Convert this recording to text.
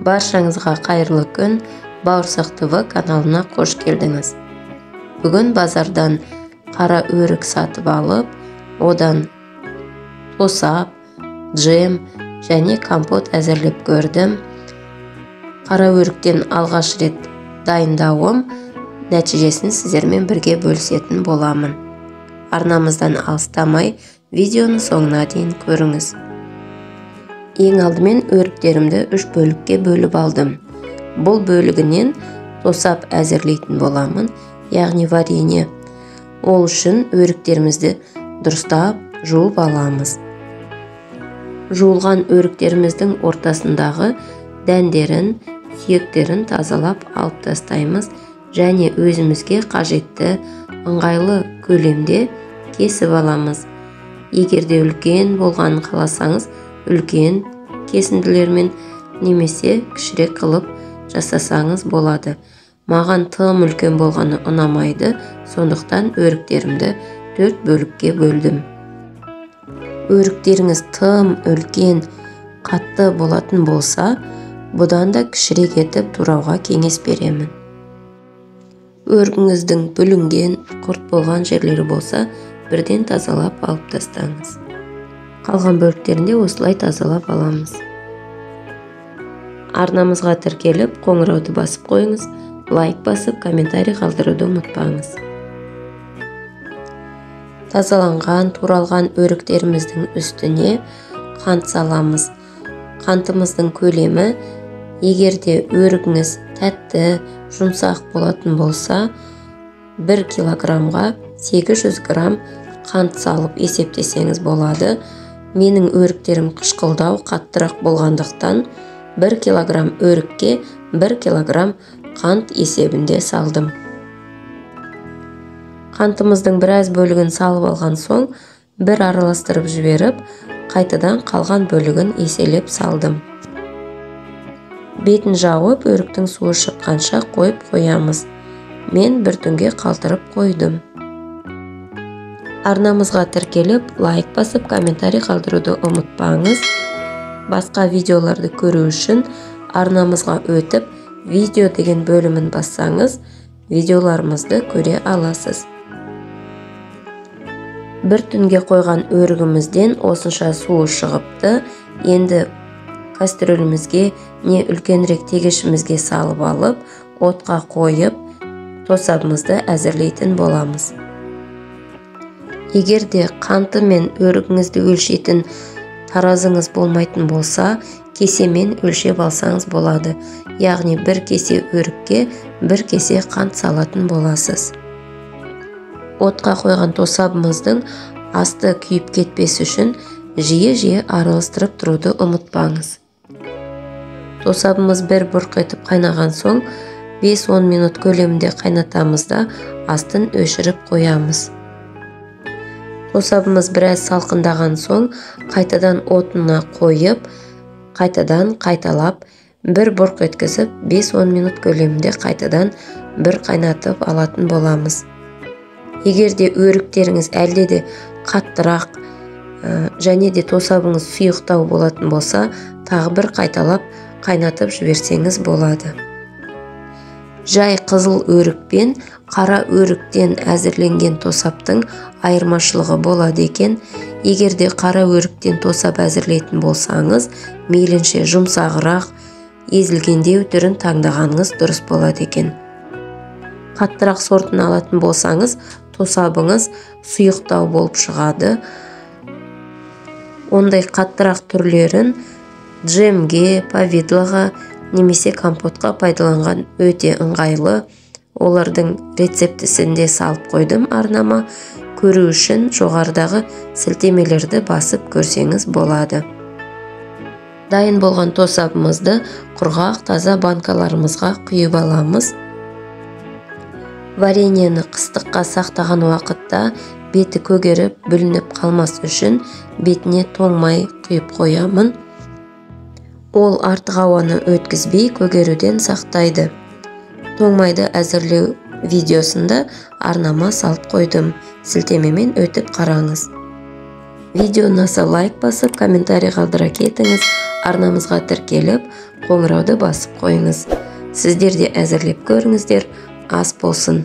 Баршаңызға қайырлы күн, Бауырсақ ТВ каналына қош келдіңіз. Бүгін базардан қара өрік сатып алып, одан тосап, джем және компот әзірлеп көрдім. Қара өріктен алғаш рет дайындауым нәтижесін сіздермен бірге бөлісетін боламын. Арнамыздан алыстамай, видеоны соңына дейін көріңіз. Ең алдымен өріктерімді 3 бөлікке бөліп алдым. Бұл бөлігінен тосап әзірлейтін боламын, яғни варенье. Ол үшін өріктерімізді дұрыстап жуып аламыз. Жуылған өріктеріміздің ортасындағы дәндерін, сүйектерін тазалап алып тастаймыз және өзімізге қажетті ыңғайлы көлемде кесіп аламыз. Егерде үлкен болғанын қаласаңыз, үлкен кесінділермен немесе кішірек қылып жасасаңыз болады. Маған тым үлкен болғаны ұнамайды, сондықтан өріктерімді 4 бөлікке бөлдім. Өріктеріңіз тым үлкен, қатты болатын болса, бұдан да кішірек етіп турауға кеңес беремін. Өрігіңіздің бүлінген, құрт болған жерлері болса, бірден тазалап алып тастаңыз. Қалған бөліктерінде осылай тазалап аламыз. Арнамызға тіркеліп, қоңырауды басып қойыңыз, лайк басып, комментарий қалдыруды ұмытпаңыз. Тазаланған, туралған өріктеріміздің үстіне қант саламыз. Қантымыздың көлемі, егерде өрігіңіз тәтті, жұмсақ болатын болса, 1 килограммға 800 грамм қант салып есептесеңіз болады. Менің өріктерім қышқылдау, қаттырақ болғандықтан 1 килограмм өрікке 1 килограмм қант есебінде салдым. Қантымыздың біраз бөлігін салып алған соң, бір араластырып жіберіп, қайтадан қалған бөлігін еселеп салдым. Бетін жауып, өріктің суы шыққанша қойып қоямыз. Мен бір түнге қалтырып қойдым. Арнамызға тіркеліп, лайк басып, комментарий қалдыруды ұмытпаңыз. Басқа видеоларды көру үшін арнамызға өтіп, видео деген бөлімін бассаңыз, видеоларымызды көре аласыз. Бір түнге қойған өрігімізден осынша суы шығыпты. Енді кастрөлімізге не үлкенірек тегешімізге салып алып, отқа қойып, тосабымызды әзірлейтін боламыз. Егерде қанты мен өрігіңізді өлшейтін таразыңыз болмайтын болса, кесемен өлшеп алсаңыз болады. Яғни 1 кесе өрікке 1 кесе қант салатын боласыз. Отқа қойған тосабымыздың асты күйіп кетпес үшін жиі-жиі араластырып тұруды ұмытпаңыз. Тосабымыз бір бұрқ етіп қайнаған соң, 5-10 минут көлемінде қайнатамыз да астын өшіріп қоямыз. Тосабымыз біраз салқындаған соң, қайтадан отына қойып, қайтадан қайталап, бір бұрқ еткізіп, 5-10 минут көлемінде қайтадан бір қайнатып алатын боламыз. Егерде өріктеріңіз әлде де қаттырақ және де тосабыңыз сұйықтау болатын болса, тағы бір қайталап қайнатып жіберсеңіз болады. Жай қызыл өрік пен қара өріктен әзірленген тосаптың айырмашылығы болады екен. Егерде қара өріктен тосап әзірлейтін болсаңыз, мейлінше жұмсағырақ, езілгендеу түрін таңдағаныңыз дұрыс болады екен. Қаттырақ сортын алатын болсаңыз, тосабыңыз сұйықтау болып шығады. Ондай қаттырақ түрлерін джемге, повидлаға немесе компотқа пайдаланған өте ыңғайлы. Олардың рецептісінде салып қойдым арнама. Көру үшін жоғарыдағы сілтемелерді басып көрсеңіз болады. Дайын болған тосабымызды құрғақ таза банкаларымызға құйып аламыз. Вареньені қыстыққа сақтаған уақытта беті көгеріп, бүлініп қалмас үшін бетіне тоңмай құйып қоямын. Ол артық ауаны өткізбей көгеруден сақтайды. Тоңмайды әзірлеу видеосында арнама салып қойдым. Сілтемемен өтіп қараңыз. Видеоны лайк басып, комментарий қалдыра кетіңіз. арнамызға тіркеліп, қоңырауды басып қойыңыз. Сіздер де әзірлеп көріңіздер, ас болсын.